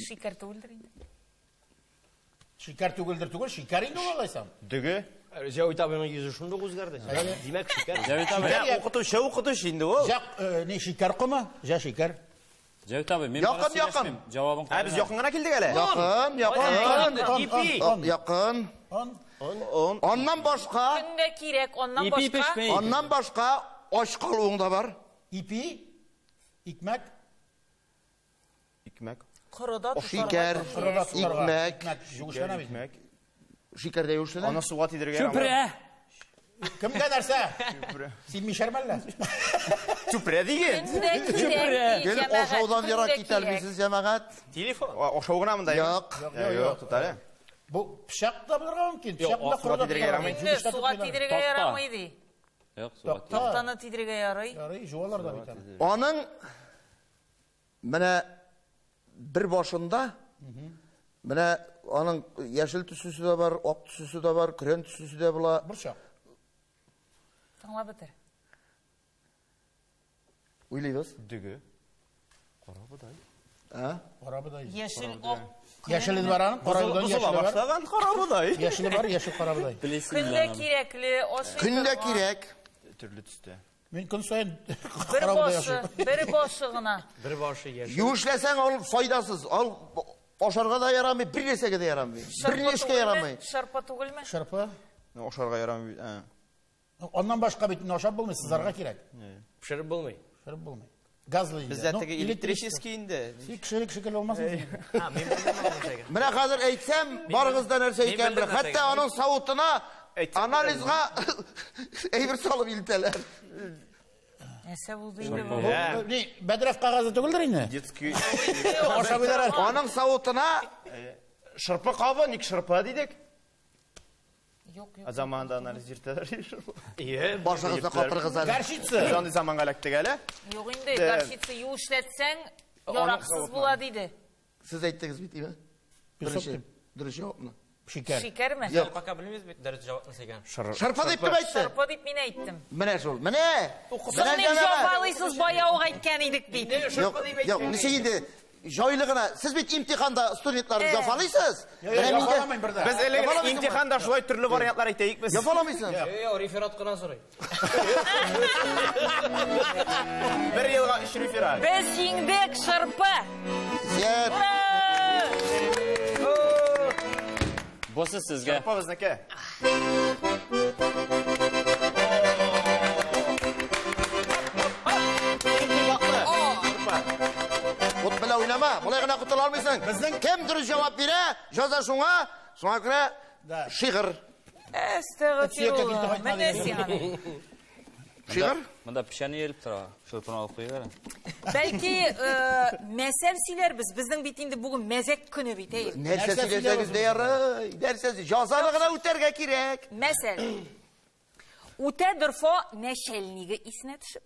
S4: шикәр түгелдер инде.
S3: Шикәр түгелдер түгел, шикәр инде алайсам.
S6: Дөге?
S5: Жәүит абының йөзе шундый үзгәрде. Димәк шикәр.
S6: Жәүит абы укытучы инде ул.
S3: Не шикәр кыма? Жа шикәр.
S7: Жәүит абы, мен
S1: Якын.
S7: Жавабын кайда?
S6: Без якын гына килдек әле.
S1: Якын. Ondan başka,
S4: Көнгә кирәк,
S1: ondan başka aç kalуың да бар.
S3: Ипи, икмәк.
S6: Икмәк.
S4: Корыда
S1: Шикәр, икмәк. Шикәр дә юшына.
S6: Аны суга тидергә.
S7: Чүпрә.
S3: Кемгә нәрсә? Син мишәрмәллә.
S6: Чүпрә диген.
S1: Гел ашаудан ярак китәлмисез җәмәгать.
S6: Телефон. Ашау гына монда. Юк, тутары.
S3: Бу пышак та булырга мөмкин. Пышак белән
S6: суга тидергә ярамый.
S4: Суга тидергә ярамый ди.
S7: Yok, suya
S4: Тоқтаны тидірге ярай.
S3: Ярый, жуалар да бит аны.
S1: Аның менә бер башында менә аның яшел төсүсе дә бар, ак төсүсе дә бар, крем төсүсе дә була.
S3: Бурчак.
S4: Тыңлап бітір.
S1: Уйлыйбыз.
S6: Дүгү.
S3: Карабыдай.
S4: Ешіл, оқ.
S3: Яшеле бар аның, карабыдай яшеле бар.
S6: Баштаган карабыдай.
S3: Яшеле бар, яшел карабыдай.
S4: Күнде кереклі, ошы.
S1: Күндә кирәк.
S6: Төрле төстә.
S3: Мен күн сайын
S4: Бір
S3: карабыдай
S4: бошы,
S3: яшел.
S4: бір бошы ғына.
S5: Bir başı yer.
S1: Юешләсәң ал файдасыз. Ал ашарга да ярамый, бер нәрсәгә дә ярамый. Бер нешкә ярамый.
S4: Шарпа түгілме?
S3: Шырпы.
S6: Ашарга ярамый.
S3: Ondan başka bitin aşağı bulmuyor, sızarga kirek.
S5: Pişirip bulmayı.
S3: Şırıp bulmuyor. Gazlı
S6: Bizdə təki elektrический инде.
S3: Kişilik şekil olmaz mı?
S5: Ha, men bilmem şey.
S1: Менә хәзер әйтсәм, барыгызда нәрсә икән бер. Хәтта аның савытына анализга әйбер салып илтәләр.
S4: Нәсә булды инде бұл?
S3: Ne? Bedref kağızı tügüldür yine.
S6: Детский.
S3: Aşağı bilir.
S1: Аның савытына
S6: Шырпы кабы, ник шырпы дидек?
S4: Yok yok.
S6: Zamanında analiz yürütələr.
S5: İyi.
S1: башыгызда катыргыз әле.
S3: Garşitsi.
S6: Zonda zamanға эләктек әле.
S4: Yok indi, karşıtsı yuğuşletsen yaraksız bula deydi.
S1: Siz әйттегез бит, име? Дөрес җавапны.
S3: Şeker.
S4: Şeker mi?
S1: Yok.
S2: Baka bilmiyoruz bir dərəcə cavab nasıl ekan.
S1: Шырпы дип кем әйтте?
S4: Şarpa deyip mine ettim.
S1: Менә шул. Менә.
S4: Sen ne cevapalısız bayağı aytken idik deydi.
S1: Yok, ничә инде җайлы гына. Сез бит имтиханда студентларны яфалыйсыз. Менә миндә
S3: Yakalamayın burada.
S6: Без эле имтиханда шулай төрле вариантлар әйтәйек без.
S1: яфаламыйсың.
S5: Yo, referat qana so'ray.
S6: Бер елга 3 реферат.
S4: Biz yingdek şarpa.
S1: Зәп.
S7: Bosi sizga.
S6: Шырпы безнеке.
S1: Ут белән уйнама. Болай гына кутыла алмыйсың. Кем дөрес җавап бирә, җаза шуңа күрә шигырь.
S4: Estağfirullah. Ben ne siyanım?
S1: Шигырь?
S7: Mında pişəni yelib tura. Şöpünü alıb qoyuverin.
S4: Belki mezhep siler biz. Bizden bittiğinde bugün mezek günü biteyim.
S1: Нәрсә сөйләсәгез дә ярый. Нәрсә җазаны гына үтәргә кирәк.
S4: Mesela Ute Dırfo neşelliği isine düşüp,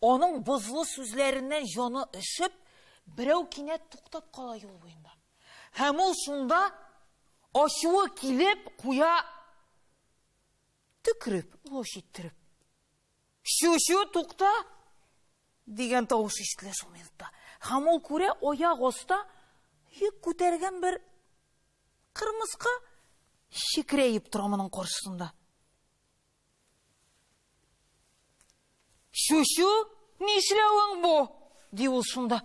S4: onun buzlu sözlerinden jonu ışıp, bireu kinet tuktap kala yol boyunda. Hem ol şunda aşığı kilip kuya tükürüp, loş ittirip. Şu tukta diyen tavuş iştiler şu minutta. Hem ol kure oya gosta yük kütergen bir kırmızka şikreyip duramının karşısında. Şu ne işlevin bu? Diyor şunda.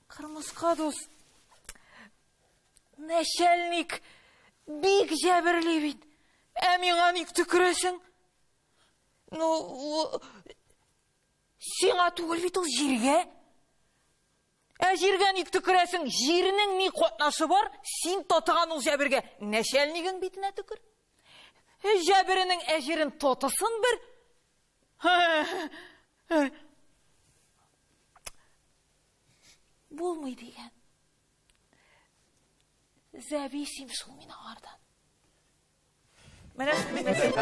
S4: Kırmızka dost. Neşelnik. Bik cebirliyim. Emin nik tüküresin. Сиңа түгел бит ул җиргә. Җиргә ник төкерәсең? Җирнең ни катнашы бар? Син тотыган ул җәбергә. Нәшәлнигең битенә төкер. Җәберенең әҗерен тотысын бер. Булмый дигән. Зәбисим шул мин аңардан. Менә шундый мәсьәлә.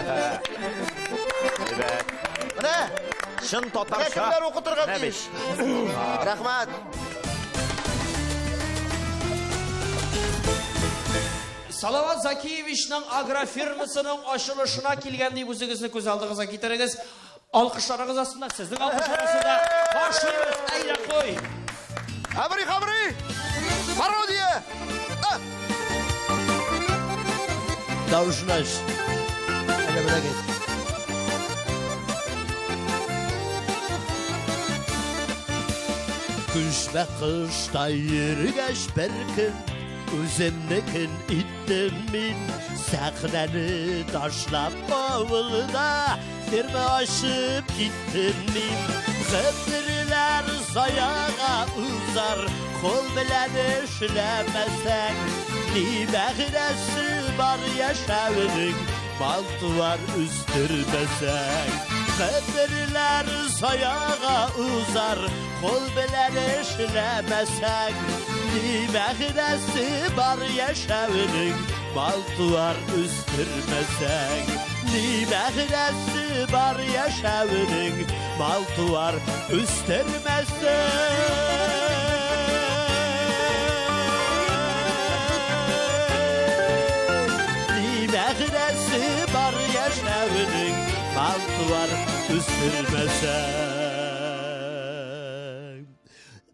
S1: Менә
S6: Шын татарча.
S1: кемнәр укытырга тиеш. Рәхмәт.
S8: Salavat Zakiyevich'nin agrofirmasının açılışına kilgəndi üzünüzü göz aldığınıza getiriniz. Alkışlarınız aslında sizin alkışlarınızda başlıyoruz. Eyle koy.
S1: Xabri. Parodiya.
S3: Davuşlaş. Hadi bırak et. Kış ve kışta yürügeç bir gün Üzümlükün ittim min Səxrəni taşlap bavulda Firma aşıp gittim min Xıdırlar sayağa uzar Kol bilen işlemesen Ni bəxirəsi var yaşavının Malt var üstürmesen Xıdırlar sayağa uzar Kol bilen işlemesen Ni bəxirəsi var yaşavının Malt var üstürmesen
S9: Nimehresi var yaşavının, mal tuvar üstürmezsin. Nimehresi var yaşavının, mal tuvar üstürmezsin.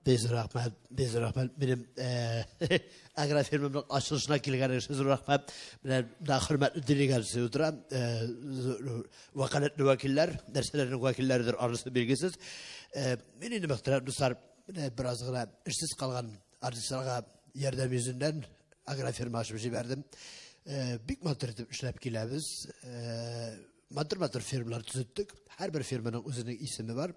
S9: Bezir Rahmet, benim agrofirmamın açılışına kelgan Bezir Rahmet, ben hürmetli delegatsiya o'tiram, vakolatli vakiller, narsalarning vakillaridir, orasi belgisiz. Men endi muhtaram do'stlar, birozgina ishsiz qolgan artistlarga yordam yüzünden agrofirma ochib jibardim. Big motor deb ishlab kelamiz. Motor firmalar tuzitdik. Har bir firmaning o'zining ismi bor.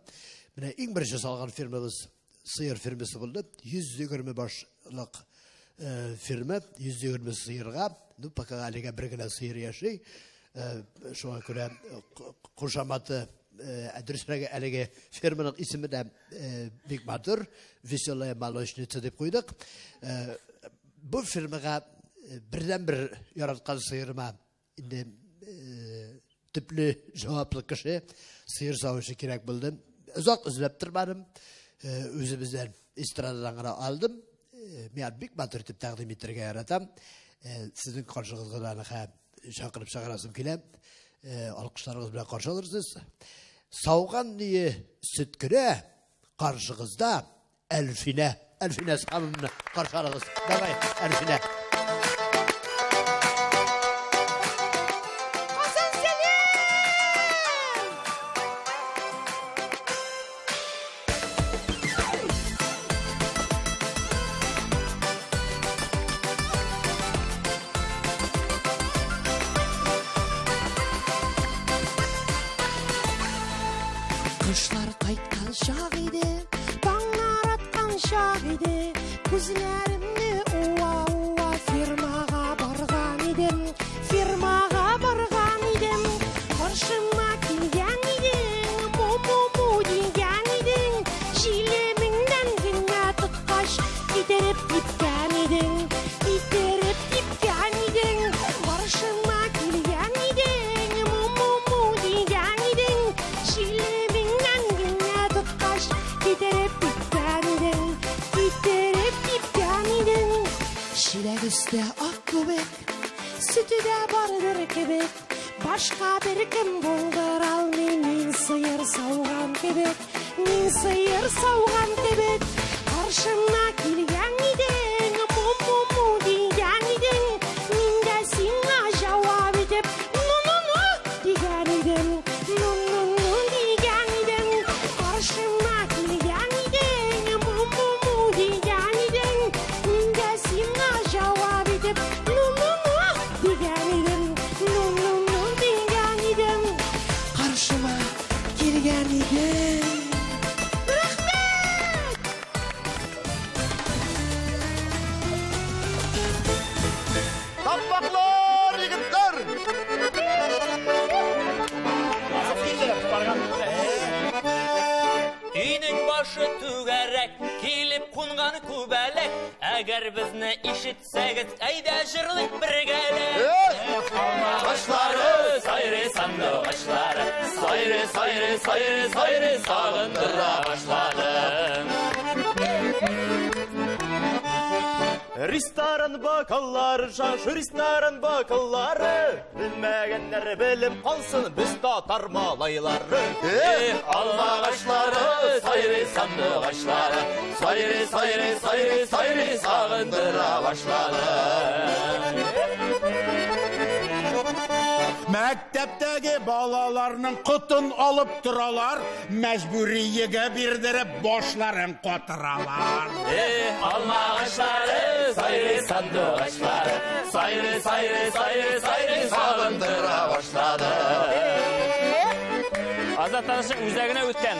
S9: Mana eng birinchi solgan firmamiz Sıyır firması buldu. 120 başlık firma, 120 sıyırga. Bu pakagalega birgine sıyır yaşay. Şu an göre Kurşamatı adresine elege firmanın ismi de Big Motor. Visyolaya Maloşnitsa dep koyduk. Bu firmaga birden bir yaratkan sıyırma indi tüplü cevaplı kişi sıyır savaşı kerek buldum. Uzak izlep durmadım. Özümüzden istradadan aldım. Men Big Motor deb taqdim ettirga yaratam. Sizin qarşınızga chaqirib chaqirasım kelem. Alqışlarınız bilan qarşı alırsınız. Savgan diye sütküre qarşınızda Elfine sahamını qarşı alırız. Davay Elfine.
S10: Kışlar qaytkan şaq idi, banglar atkan şaq idi. Күзләремне уа фирмага барган идем, Каршыма килгән идең, му дигән идең. Җилемеңдән генә тоткач, итереп киткән идең. Каршыма килгән идең, му дигән идең. Җилемеңдән генә тоткач, итереп киткән идең. Çilek üstte ak göbek, sütü de barıdır kebek. Başka bir kim buldur al min sıyır savgan kebek. Karşımda kilgen idin, mu digen idin. Min de sana cevap edip nu digen idin. Nu digen idin. Karşımda kilgen idin, mu digen idin. Min de sana cevap edip nu digen idin. Nu digen idin. Karşıma kilgen idin.
S1: Tapmaklar yigitler.
S2: Үйнің başı түгәрәк, келіп қонған көбәләк. Әгәр bizне ишетсәгез, әйдә жырлыйк бергәләк. Ағашлары, сайры санды ағашлары, сайры сағындыра башладым.
S9: Restoran bakalları, şaşı restoran bakalları. Bilmeyenler bilim kalsın, biz tatar malayları.
S2: Alma ağaçları, sayrı sandı ağaçları, sayrı sağındıra başladı.
S3: Мәктәптәге балаларның құтын алып торалар, мәҗбүриегә бирдереп башларын катыралар.
S2: Alma ağaçları, sayrı sandı ağaçları, sayrı sağındıra başladı.
S7: Азат танышы үзәгенә үткән.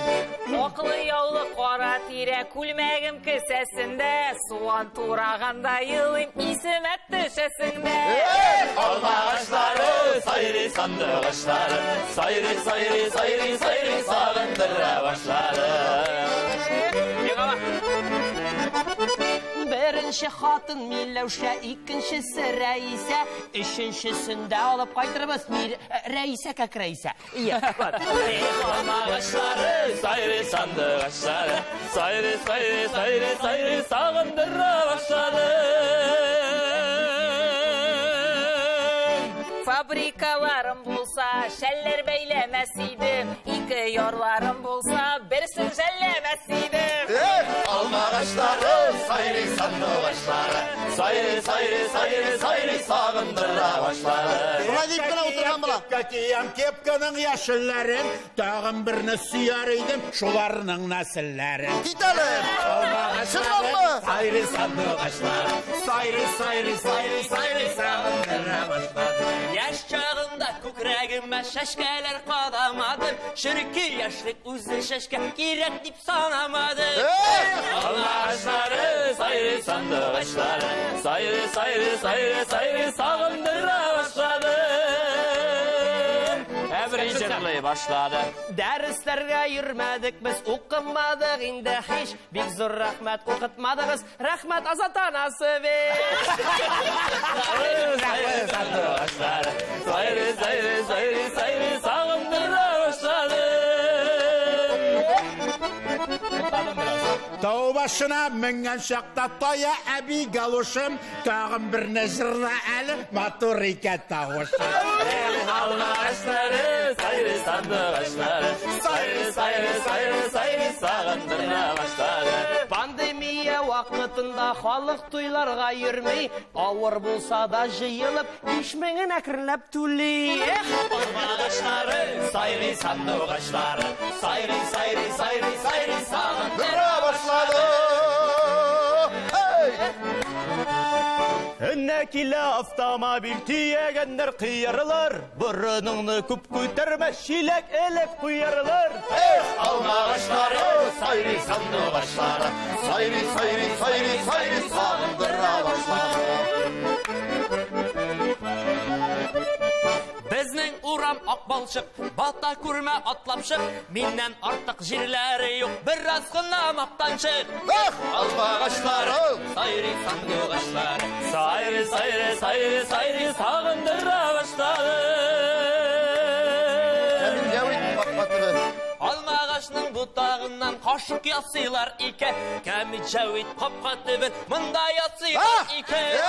S4: Ақылы яулы қара тирә күлмәгім кесәсендә, суан турағанда йылым исем әтті шәсіңдә.
S2: Алма ağaçları, sayры sandı ağaçları, sayры сағындыра başladı.
S5: Birinci hatın Milevşe, ikincisi Reise, üçüncüsünde alıp kaydırımız Reise kak Reise. İyi, var.
S7: Alma ağaçları, sayri sandık ağaçları, sayri sayri sayri sayri sağındıra başladı.
S4: Fabrikalarım bulsa şeller beylemez idim. İki yorlarım bulsa berisin şellemez idim.
S1: Alma ağaçları, sayri sandık ağaçları, sayri sayri sayri sayri sağındıra başladı. Şuna deyip gana oturgan bula.
S3: Kepkatiyam kepkanın yaşılların, tağın birini suyar idim, şularının nasılların.
S1: Gidelim. Şunlar mı?
S3: Sayri sandık ağaçları, sayri sayri sayri sayri sağındıra başladı.
S5: Yaş çağında kukregime şeşkeler kadamadım. Şirki yaşlık uzun şeşke gerek deyip sanamadım.
S7: Alma ağaçları, sayri sandık ağaçları, sayri sayri sayri sayri sağındıra başladı. Birinci yırlayı başladı.
S5: Derslerge yürümedik biz, okumadık indi hiç. Bik zor rahmet okutmadınız, rahmet Azat anası be.
S7: Sayri sandık ağaçları, sayri sayri sayri sayri sağındıra başladı.
S3: Tağ başına mingen şakta taya abi galuşum, tağın bir nezirle eli matur iket tağuşum.
S7: Alma ağaçları, sayri sandık ağaçları, sayri sayri sayri sayri sağındıra başladı.
S5: Pandemiya vakitinde halık tuylarga yürmey, ağır bulsa da jıyılıp, işmeğin akırlap tuli.
S7: Alma ağaçları, sayri sandık ağaçları, sayri sayri sayri sayri sağındıra başladı.
S6: Innekile avtomobil tiyegenler kıyarlar, burununu kup küterme şilek elek kuyarlar.
S1: Alma ağaçları, sayri sandık ağaçları, sayri sayri sayri sayri sağındıra başladı.
S2: Bizning uram akbalçık, bata kurma atlapşık. Mindən artıq jirləri yok, biraz gına maqtançık.
S1: Alma ağaçları,
S2: Sayri sandık ağaçları,
S7: Sayri sayri sayri sayri sağındıra başladı.
S1: Benim yavit bakmadı.
S2: alma ağaçının butağından kaşık yatsılar ike. Kemi cevit kapkatı bir mında yatsılar ike.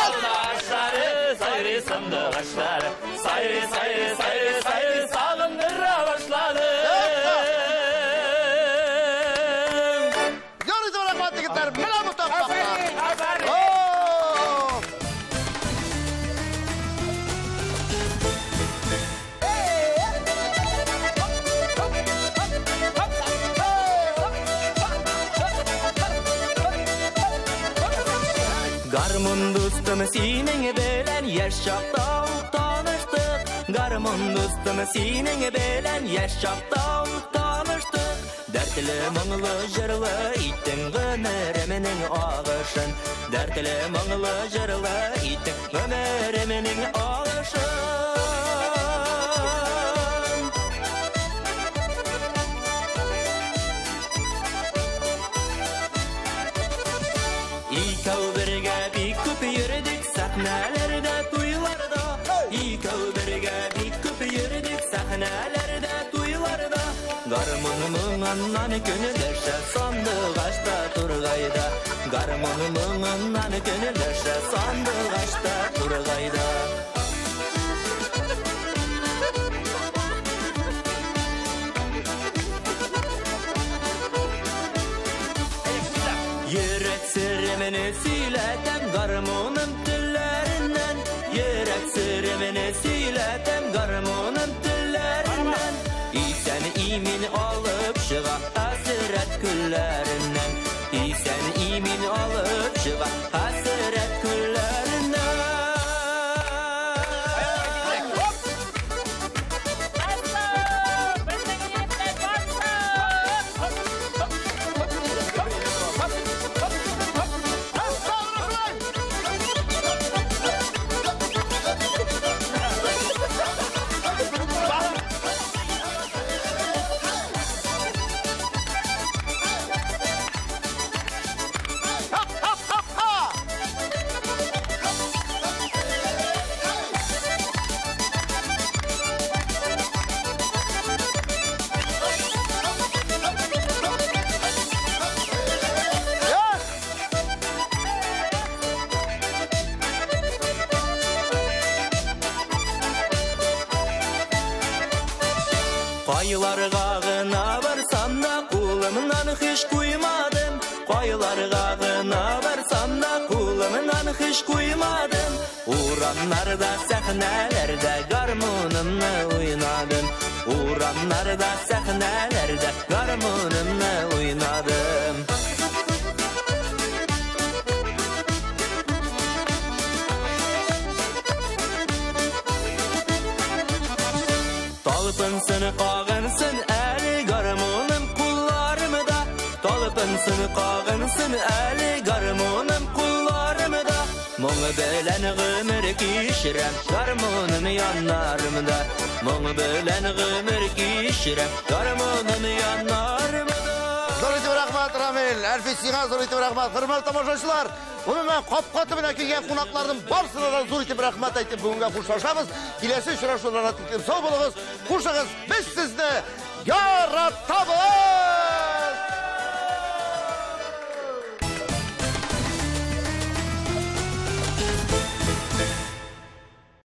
S7: Alma ağaçları, sayri sandık ağaçları, sayri sayri sayri sayri sağındıra başladı.
S1: Görüntü olarak madde gider. Mela bu topraklar.
S3: Aferin.
S5: Garmon dostum senin bilen yaşakta tanıştık. Garmon dostum senin bilen yaşakta tanıştık. Dertli manglı jırlı ittin ömrümün ağışın. Dertli manglı jırlı ittin ömrümün ağışın. İkav birge bir küp yürüdük sahnelerde tuyularda. İkav birge bir küp yürüdük sahnelerde tuyularda. Garmonumun annan gönüllerse sandık açta turgayda. Garmonumun annan gönüllerse sandık açta turgayda. Yürek sırrımını söyledim garmonum dillerinden. Yürek sırrımını söyledim garmonum dillerinden. İsen imin alıp çığa hasret küllerinden. İsen imin alıp çığa hasret küllerinden.
S7: Qaylarga gına barsan da kulumdan hiç kuymadım. Qaylarga gına barsan da kulumdan hiç kuymadım. Uranlarda sahnelerde garmonumla oynadım. Uranlarda sahnelerde garmonumla oynadım. Talpınsın qağınsın əli garmonum kullarımda. Talpınsın qağınsın əli garmonum kullarımda. Muğu bölən gümür kişirəm garmonum yanlarımda. Muğu bölən gümür kişirəm garmonum yanlarımda.
S1: Zoruytu rahmat Ramil, Elfi Siha zoruytu rahmat. Hürmetli tamaşaçılar, umumen qapqatı bilen kelgen qonaqlarning barısına da zoruytu rahmat aytib bugunga xo'shlashamız. Kelesi uchrashuvlarda sog' bo'ling'iz, qo'shig'iz biz sizni yaratamiz.